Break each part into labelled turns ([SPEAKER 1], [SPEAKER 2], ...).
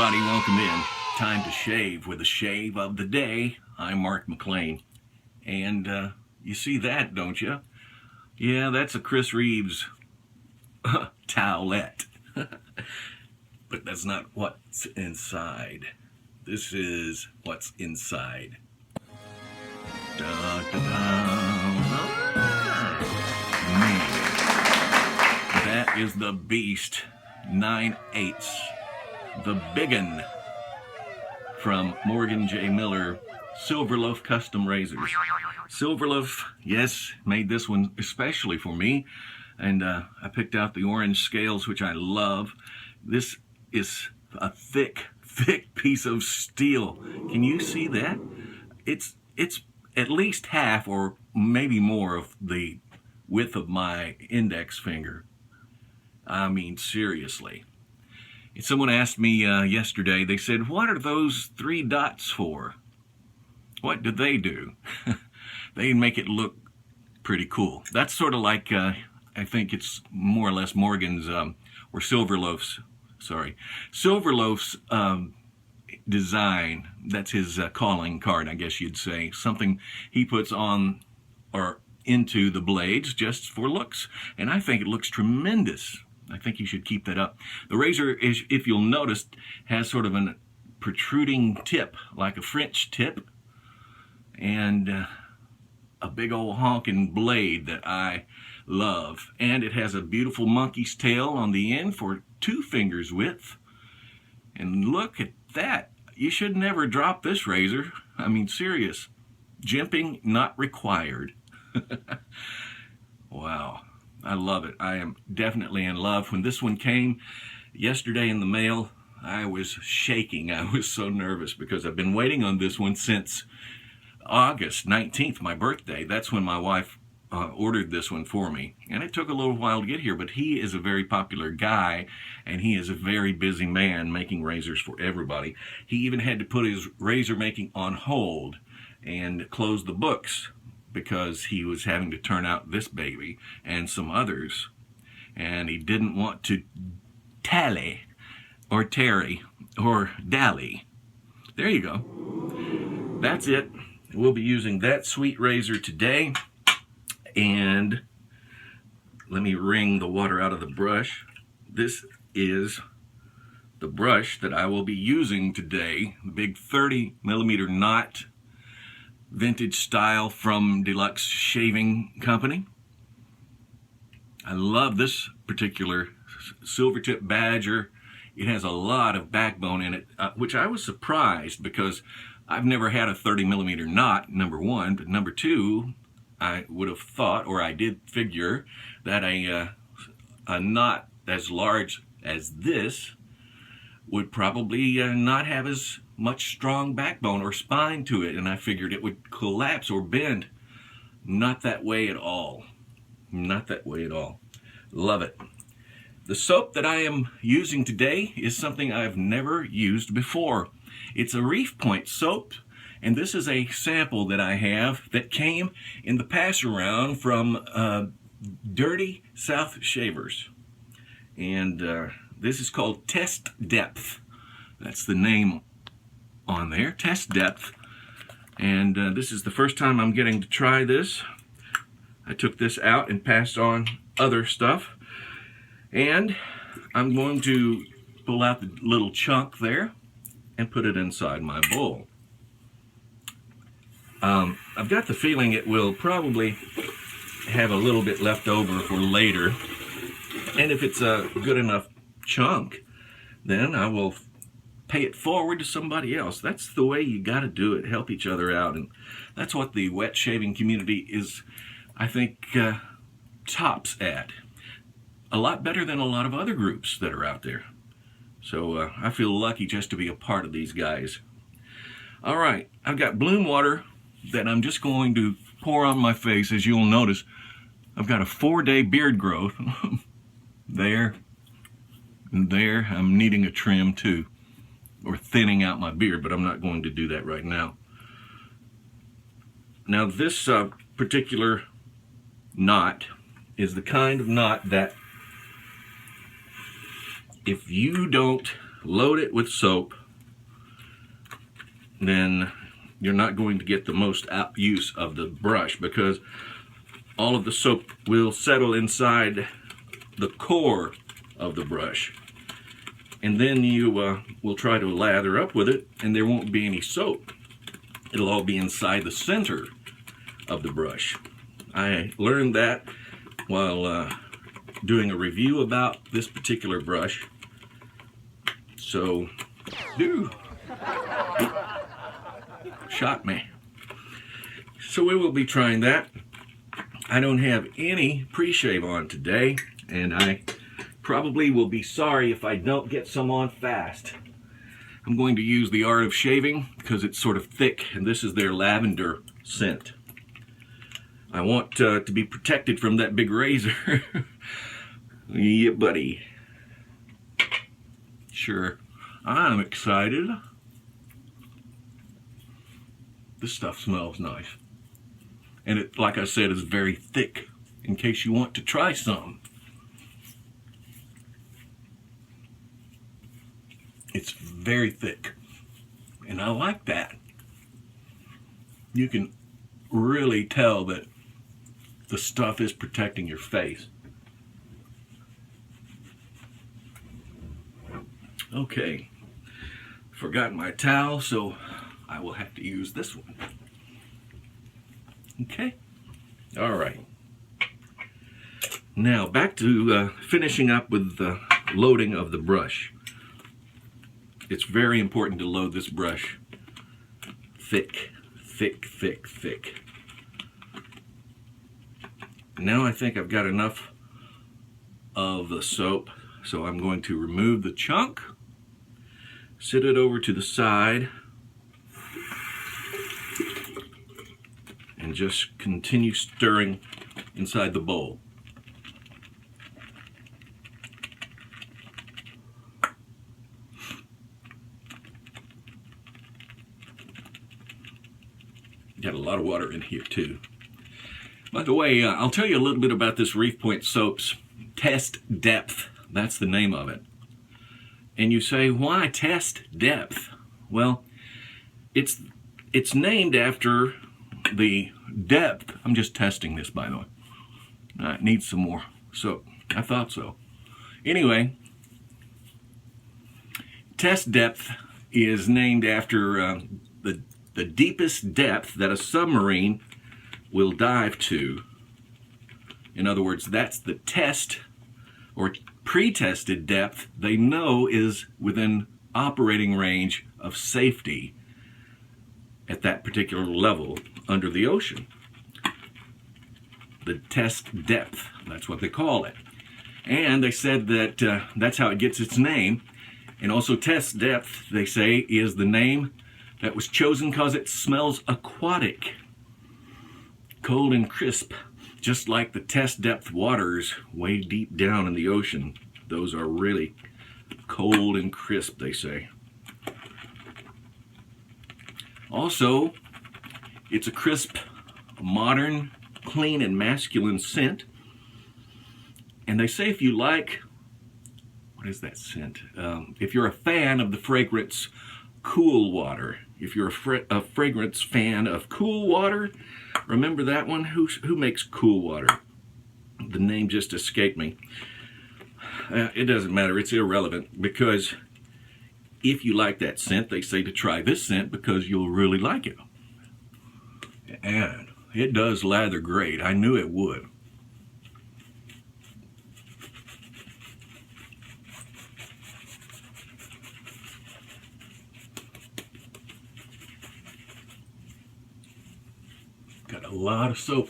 [SPEAKER 1] everybody, welcome in. Time to shave with the shave of the day. I'm Mark McLean. And you see that, don't you? Yeah, that's a Chris Reeves towelette. But that's not what's inside. This is what's inside. Da, da, da. That is the beast, 8's. The biggin from Morgan J. Miller, Silverloaf Custom razors. Silverloaf, yes, made this one especially for me, and I picked out the orange scales, which I love. This is a thick piece of steel. Can you see that? It's at least half or maybe more of the width of my index finger. I mean, seriously. Someone asked me yesterday, they said, what are those 3 dots for? What do they do? They make it look pretty cool. That's sort of like, I think it's more or less Morgan's, or Silverloaf's design. That's his calling card, I guess you'd say. Something he puts on or into the blades just for looks. And I think it looks tremendous. I think you should keep that up. The razor, is, if you'll notice, has sort of a protruding tip, like a French tip, and a big old honking blade that I love. And it has a beautiful monkey's tail on the end for 2 fingers width. And look at that. You should never drop this razor. I mean, serious. Jimping not required. Wow. I love it. I am definitely in love. When this one came yesterday in the mail, I was shaking. I was so nervous because I've been waiting on this one since August 19th, my birthday. That's when my wife ordered this one for me. And it took a little while to get here, but he is a very popular guy, and he is a very busy man making razors for everybody. He even had to put his razor making on hold and close the books, because he was having to turn out this baby and some others, and he didn't want to tally or tarry or dally. There you go. That's it. We'll be using that sweet razor today, and let me wring the water out of the brush. This is the brush that I will be using today, the big 30mm knot vintage style from Deluxe Shaving Company. I love this particular Silvertip Badger. It has a lot of backbone in it, which I was surprised because I've never had a 30mm knot, number one, but number two, I would have thought, or I did figure, that a knot as large as this would probably not have as much strong backbone or spine to it, and I figured it would collapse or bend. Not that way at all. Not that way at all. Love it. The soap that I am using today is something I've never used before. It's a Reef Point soap, and this is a sample that I have that came in the pass-around from Dirty South Shavers. And this is called Test Depth. That's the name on there, Test Depth. And this is the first time I'm getting to try this. I took this out and passed on other stuff. And I'm going to pull out the little chunk there and put it inside my bowl. I've got the feeling it will probably have a little bit left over for later. And if it's a good enough chunk, then I will pay it forward to somebody else. That's the way you got to do it. Help each other out. And that's what the wet shaving community is, I think, tops at. A lot better than a lot of other groups that are out there. So I feel lucky just to be a part of these guys. All right, I've got bloom water that I'm just going to pour on my face. As you'll notice, I've got a 4-day beard growth. There and there. I'm needing a trim too, or thinning out my beard, but I'm not going to do that right now. Now this particular knot is the kind of knot that if you don't load it with soap, then you're not going to get the most use of the brush, because all of the soap will settle inside the core of the brush. And then you will try to lather up with it, and there won't be any soap. It'll all be inside the center of the brush. I learned that while doing a review about this particular brush. So, shot me. So we will be trying that. I don't have any pre-shave on today, and I probably will be sorry if I don't get some on fast. I'm going to use the Art of Shaving because it's sort of thick, and this is their lavender scent. I want to be protected from that big razor. Yeah, buddy. Sure, I'm excited. This stuff smells nice. And it, like I said, is very thick, in case you want to try some. It's very thick, and I like that. You can really tell that the stuff is protecting your face. Okay, forgot my towel, so I will have to use this one. Okay, all right. Now back to finishing up with the loading of the brush. It's very important to load this brush thick, thick, thick, thick. Now I think I've got enough of the soap, so I'm going to remove the chunk, sit it over to the side, and just continue stirring inside the bowl. Got a lot of water in here too. By the way, I'll tell you a little bit about this Reef Point soap's test depth. That's the name of it. And you say, why test depth? Well, it's named after the depth. I'm just testing this, by the way. It needs some more soap. I thought so. Anyway, test depth is named after the deepest depth that a submarine will dive to. In other words, that's the test or pre-tested depth they know is within operating range of safety at that particular level under the ocean. The test depth, that's what they call it. And they said that that's how it gets its name. And also test depth, they say, is the name that was chosen because it smells aquatic, cold and crisp, just like the test depth waters way deep down in the ocean. Those are really cold and crisp, they say. Also, it's a crisp, modern, clean, and masculine scent. And they say if you like, what is that scent? If you're a fan of the fragrance Cool Water, if you're a fragrance fan of Cool Water, remember that one? Who makes Cool Water? The name just escaped me. It doesn't matter, it's irrelevant, because if you like that scent, they say to try this scent because you'll really like it. And it does lather great. I knew it would. Got a lot of soap.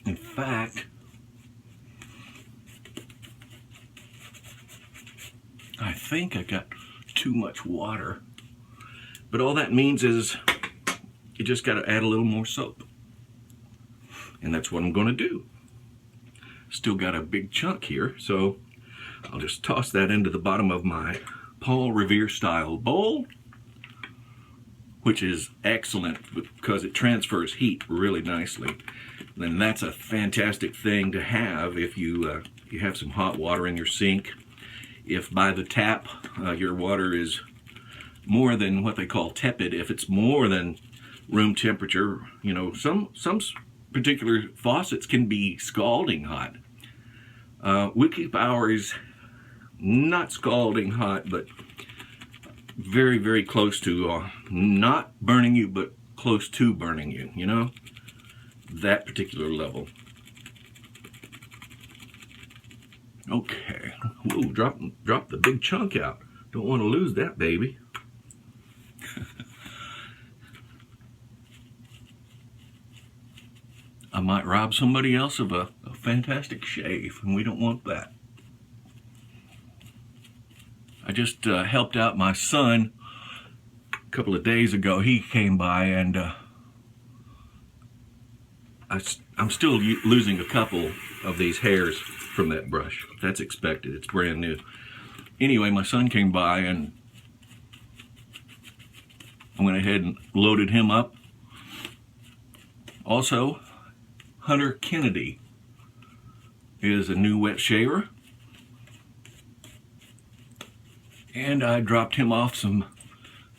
[SPEAKER 1] In fact, I think I got too much water, but all that means is you just got to add a little more soap. And that's what I'm going to do. Still got a big chunk here, so I'll just toss that into the bottom of my Paul Revere style bowl, which is excellent because it transfers heat really nicely. And that's a fantastic thing to have if you have some hot water in your sink. If by the tap your water is more than what they call tepid, if it's more than room temperature, you know, some particular faucets can be scalding hot. We keep ours not scalding hot, but very, very close to not burning you, but close to burning you, you know, that particular level. Okay, whoa, drop the big chunk out. Don't want to lose that baby. I might rob somebody else of a fantastic shave, and we don't want that. I just helped out my son a couple of days ago. He came by, and I'm still losing a couple of these hairs from that brush. That's expected. It's brand new. Anyway, my son came by, and I went ahead and loaded him up. Also, Hunter Kennedy is a new wet shaver, and I dropped him off some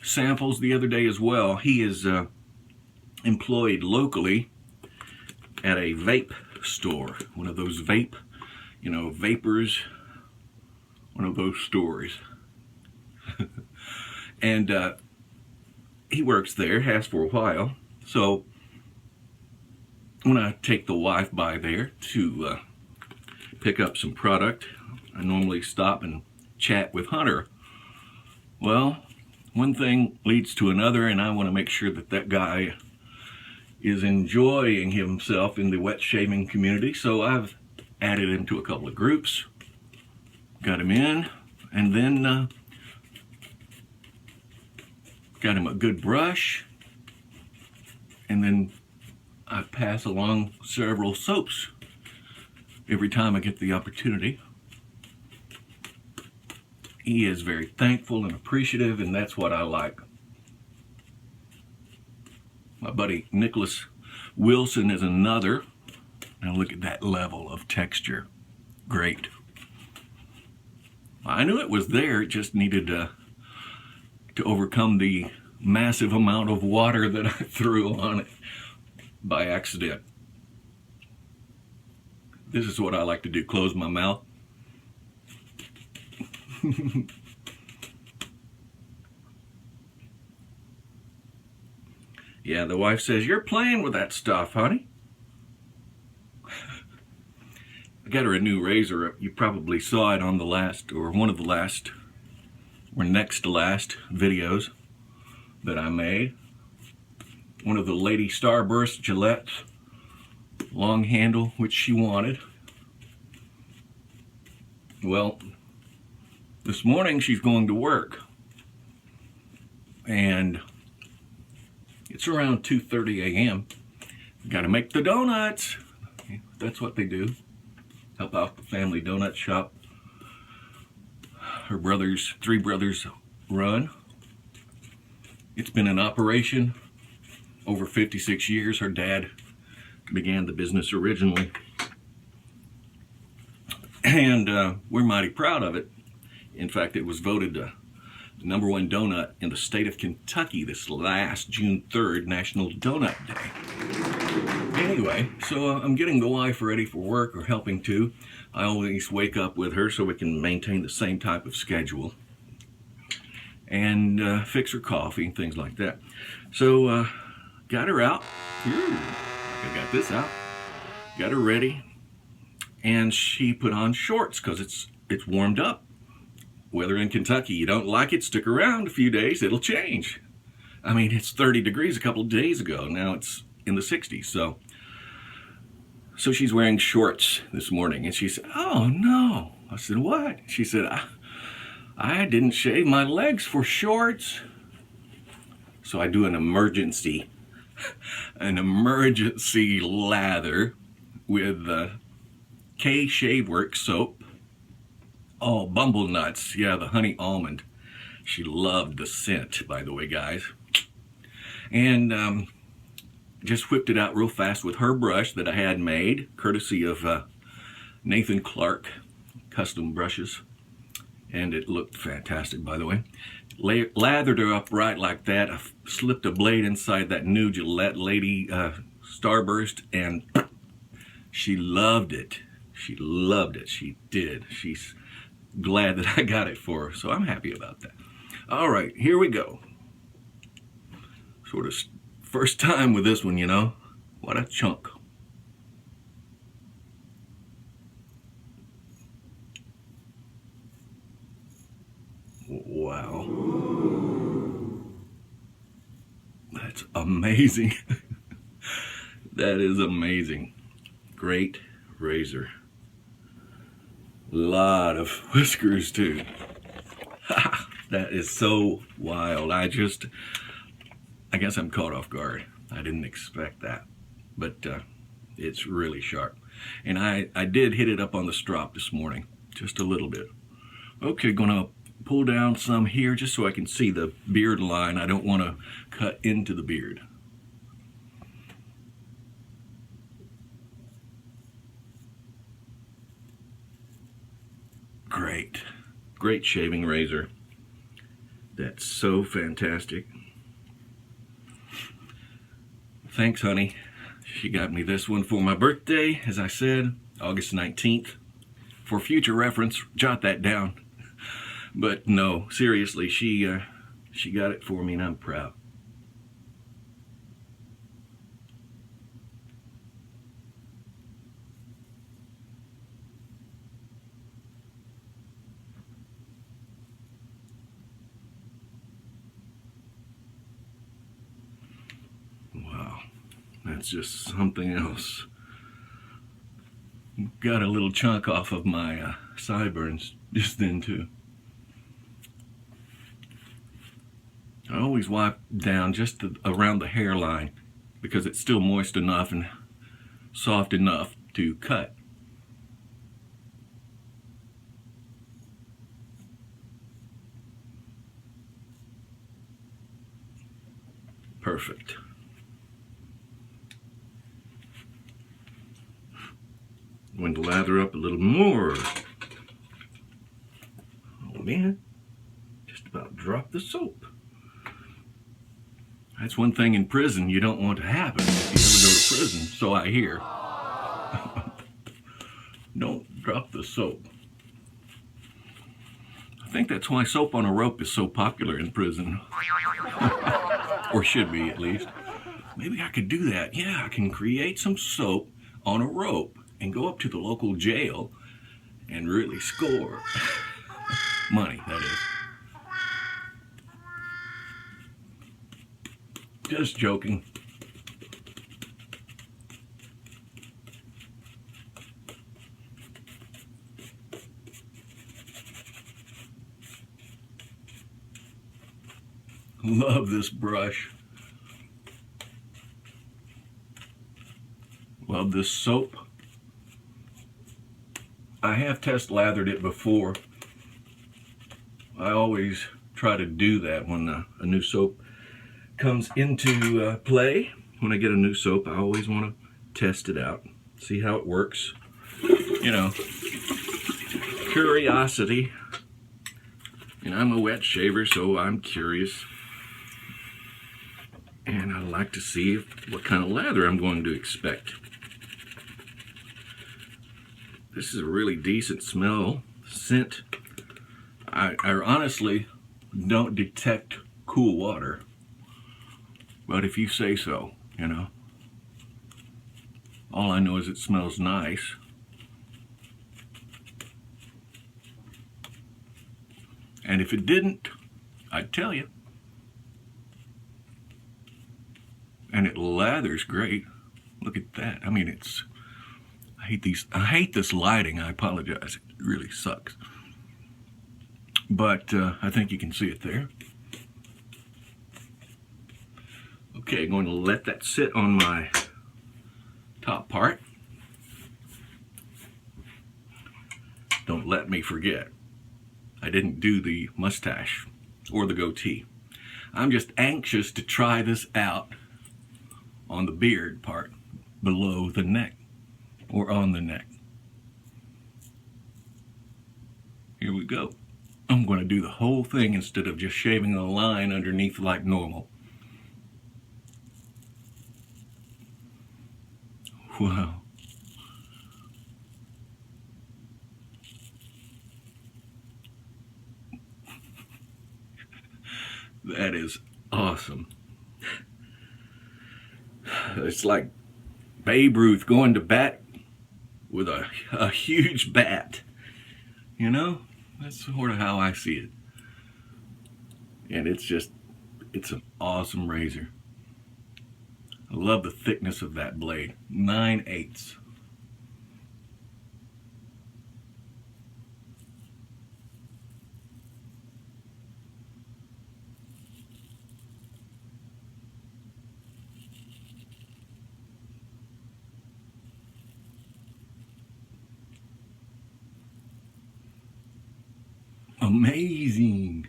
[SPEAKER 1] samples the other day as well. He is employed locally at a vape store, one of those vape, you know, vapors, one of those stores. And he works there, has for a while. So when I take the wife by there to pick up some product, I normally stop and chat with Hunter. Well, one thing leads to another, and I want to make sure that that guy is enjoying himself in the wet shaving community. So I've added him to a couple of groups, got him in, and then got him a good brush, and then I pass along several soaps every time I get the opportunity. He is very thankful and appreciative, and that's what I like. My buddy Nicholas Wilson is another. Now look at that level of texture. Great. I knew it was there, it just needed to overcome the massive amount of water that I threw on it by accident. This is what I like to do, close my mouth. Yeah, the wife says, "You're playing with that stuff, honey." I got her a new razor. You probably saw it on the last, or one of the last, or next to last videos that I made. One of the Lady Starburst Gillettes, long handle, which she wanted. Well, this morning she's going to work, and it's around 2:30 a.m. Got to make the donuts. That's what they do. Help out the family donut shop. Her brothers, three brothers, run. It's been in operation over 56 years. Her dad began the business originally, and we're mighty proud of it. In fact, it was voted the #1 donut in the state of Kentucky this last June 3rd, National Donut Day. Anyway, so I'm getting the wife ready for work, or helping to. I always wake up with her so we can maintain the same type of schedule, and fix her coffee and things like that. So got her out. I got this out. Got her ready, and she put on shorts because it's warmed up. Weather in Kentucky, you don't like it, stick around a few days, it'll change. I mean, it's 30 degrees a couple of days ago. Now it's in the 60s. So she's wearing shorts this morning, and she said, "Oh no." I said, "What?" She said, I didn't shave my legs for shorts." So I do an emergency an emergency lather with K Shaveworks soap. Oh, Bumble Nuts. Yeah, the honey almond. She loved the scent, by the way, guys. And just whipped it out real fast with her brush that I had made, courtesy of Nathan Clark Custom Brushes. And it looked fantastic, by the way. Lathered her up right like that. I slipped a blade inside that new Gillette Lady Starburst, and she loved it. She loved it. She did. She's glad that I got it for her, so I'm happy about that. All right, here we go. Sort of first time with this one, you know. What a chunk. Wow. That's amazing. That is amazing. Great razor. Lot of whiskers too. That is so wild. I guess I'm caught off guard. I didn't expect that, but it's really sharp. And I did hit it up on the strop this morning, just a little bit. Okay, gonna pull down some here just so I can see the beard line. I don't want to cut into the beard. Great shaving razor. That's so fantastic. Thanks, honey. She got me this one for my birthday, as I said, August 19th. For future reference, jot that down. But no, seriously, she got it for me, and I'm proud. Wow, that's just something else. Got a little chunk off of my sideburns just then too. I always wipe down just around the hairline because it's still moist enough and soft enough to cut. Perfect. Going to lather up a little more. Oh man, just about dropped the soap. That's one thing in prison you don't want to happen if you ever go to prison, so I hear. Don't drop the soap. I think that's why soap on a rope is so popular in prison. Or should be, at least. Maybe I could do that. Yeah, I can create some soap on a rope and go up to the local jail and really score. Money, that is. Just joking. Love this brush. Love this soap. I have test lathered it before. I always try to do that when a new soap comes into play. When I get a new soap, I always want to test it out, see how it works. You know, curiosity. And I'm a wet shaver, so I'm curious. And I like to see what kind of lather I'm going to expect. This is a really decent scent. I honestly don't detect cool water, but if you say so, you know. All I know is it smells nice. And if it didn't, I'd tell you. And it lathers great. Look at that. I mean, I hate this lighting. I apologize. It really sucks. But I think you can see it there. Okay, I'm going to let that sit on my top part. Don't let me forget, I didn't do the mustache or the goatee. I'm just anxious to try this out on the beard part below the neck or on the neck. Here we go. I'm going to do the whole thing instead of just shaving a line underneath like normal. Wow. That is awesome. It's like Babe Ruth going to bat with a huge bat. You know? That's sort of how I see it. And it's an awesome razor. I love the thickness of that blade. 9/8. Amazing.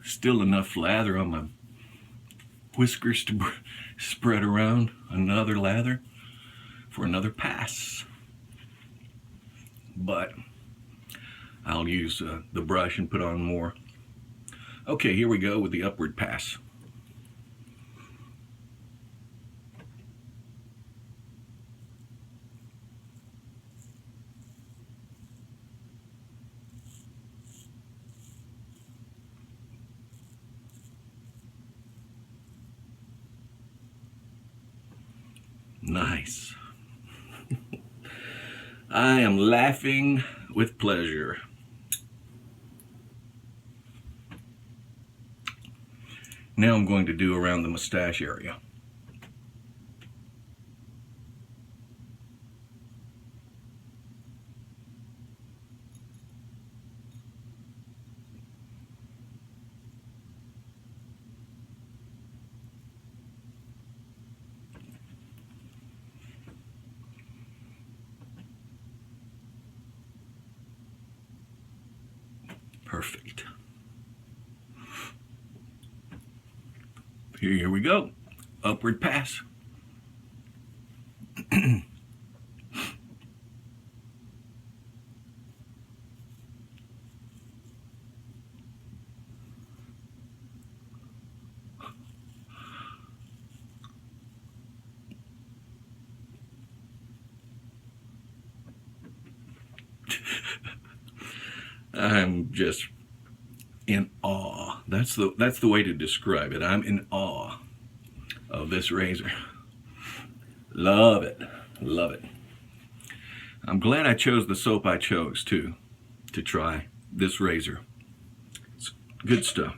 [SPEAKER 1] Still enough lather on my whiskers to spread around another lather for another pass. But I'll use the brush and put on more. Okay, here we go with the upward pass. Nice. I am laughing with pleasure. Now I'm going to do around the mustache area. Perfect. Here we go. Upward pass. I'm just in awe. That's the way to describe it. I'm in awe of this razor. Love it. Love it. I'm glad I chose the soap I chose too to try this razor. It's good stuff.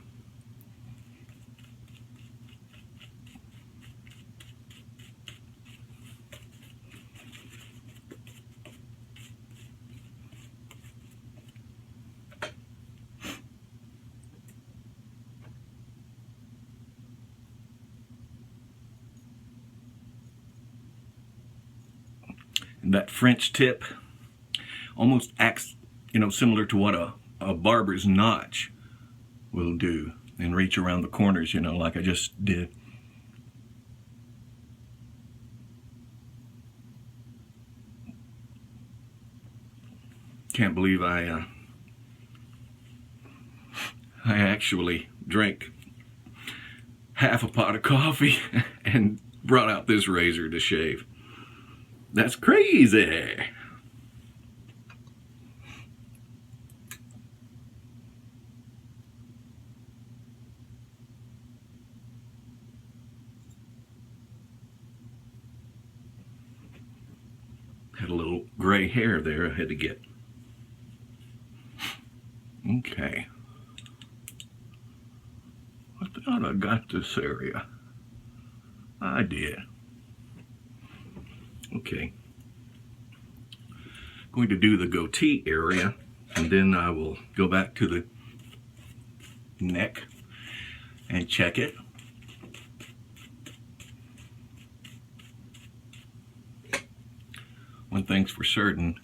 [SPEAKER 1] And that French tip almost acts, similar to what a barber's notch will do and reach around the corners, like I just did. Can't believe I actually drank half a pot of coffee and brought out this razor to shave. That's crazy. Had a little gray hair there I had to get. Okay. I thought I got this area. I did. Okay. going to do the goatee area, and then I will go back to the neck and check it. One thing's for certain,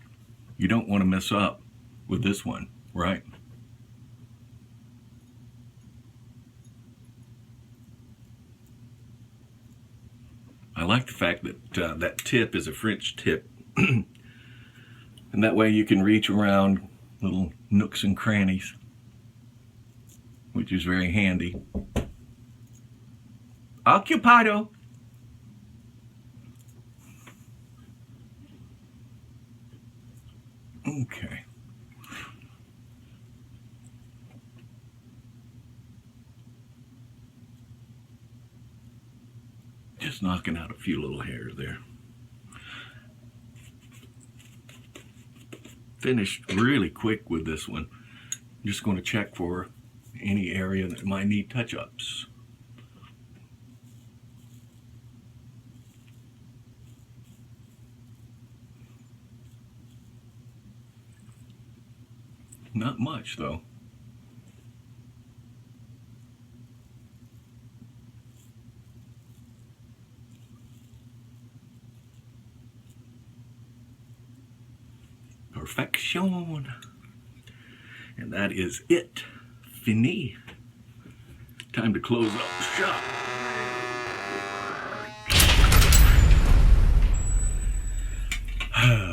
[SPEAKER 1] you don't want to mess up with this one, right? I like the fact that that tip is a French tip. And that way you can reach around little nooks and crannies, which is very handy. Occupado! Okay. Just knocking out a few little hairs there. Finished really quick with this one. I'm just going to check for any area that might need touch-ups. Not much though. Perfection. And that is it. Fini. Time to close up shop.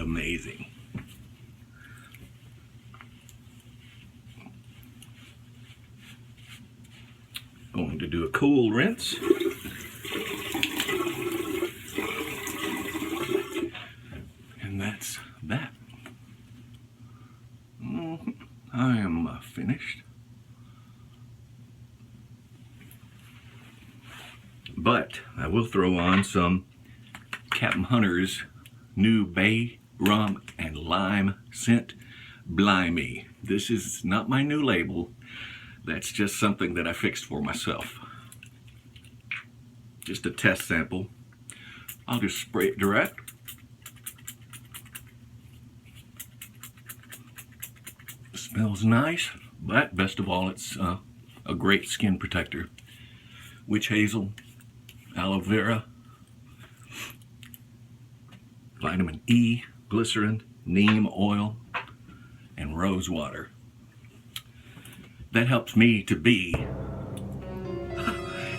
[SPEAKER 1] Amazing. Going to do a cool rinse. And that's that. I am finished. But I will throw on some Captain Hunter's new bay rum and lime scent, Blimey. This is not my new label. That's just something that I fixed for myself. Just a test sample. I'll just spray it direct. Smells nice, but best of all, it's a great skin protector. Witch hazel, aloe vera, vitamin E, glycerin, neem oil, and rose water. That helps me to be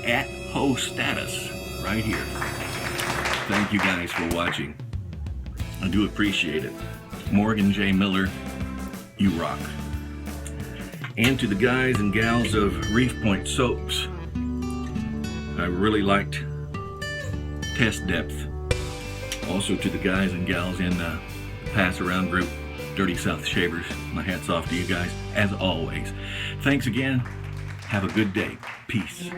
[SPEAKER 1] at host status right here. Thank you guys for watching. I do appreciate it. Morgan J. Miller, you rock. And to the guys and gals of Reef Point soaps, I really liked Test Depth. Also to the guys and gals in the Pass Around group, Dirty South Shavers, my hat's off to you guys, as always. Thanks again. Have a good day. Peace.